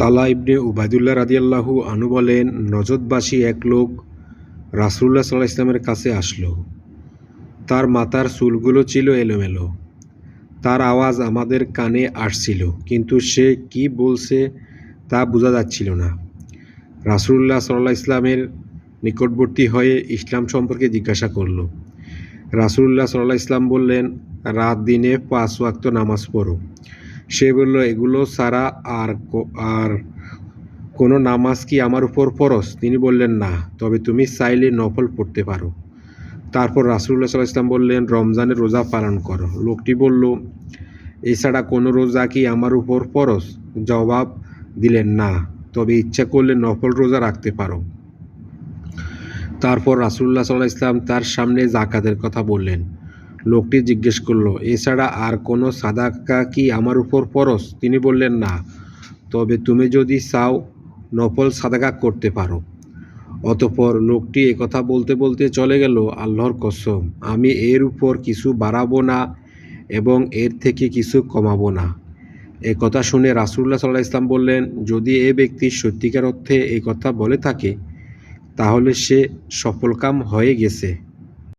তালা ইবনে উবাইদুল্লাহ রাদিয়াল্লাহু আনহু বলেন, নজদবাসী এক লোক রাসূলুল্লাহ সাল্লাল্লাহু আলাইহি ওয়াসাল্লামের কাছে আসলো। তার মাথার চুলগুলো ছিল এলোমেলো। তার আওয়াজ আমাদের কানে আসছিল, কিন্তু সে কি বলছে তা বোঝা যাচ্ছিল না। রাসূলুল্লাহ সাল্লাল্লাহু আলাইহি ওয়াসাল্লামের নিকটবর্তী হয়ে ইসলাম সম্পর্কে জিজ্ঞাসা করল। রাসূলুল্লাহ সাল্লাল্লাহু আলাইহি ওয়াসাল্লাম বললেন, রাত দিনে 5 ওয়াক্ত নামাজ পড়ো। সে বলল, এগুলো ছাড়া আর কোনো নামাজ কি আমার উপর ফরজ? তিনি বললেন, না, তবে তুমি চাইলে নফল পড়তে পারো। তারপর রাসূলুল্লাহ সাল্লাল্লাহু আলাইহি ওয়াসাল্লাম বললেন, রমজানের রোজা পালন করো। লোকটি বলল, এছাড়া কোনো রোজা কি আমার উপর ফরজ? জবাব দিলেন, না, তবে ইচ্ছা করলে নফল রোজা রাখতে পারো। তারপর রাসূলুল্লাহ সাল্লাল্লাহু আলাইহি ওয়াসাল্লাম তার সামনে যাকাতের কথা বললেন। লোকটি জিজ্ঞেস করল, এছাড়া আর কোনো সাদাকা কি আমার উপর ফরজ? তিনি বললেন, না, তবে তুমি যদি চাও নফল সাদাকা করতে পারো। অতঃপর লোকটি একথা বলতে বলতে চলে গেল। আল্লাহর কসম, আমি এর উপর কিছু বাড়াবো না এবং এর থেকে কিছু কমাবো না। এ কথা শুনে রাসূলুল্লাহ সাল্লাল্লাহু আলাইহি ওয়াসাল্লাম বললেন, যদি এ ব্যক্তি সত্যিকার অর্থে এই কথা বলে থাকে, তাহলে সে সফলকাম হয়ে গেছে।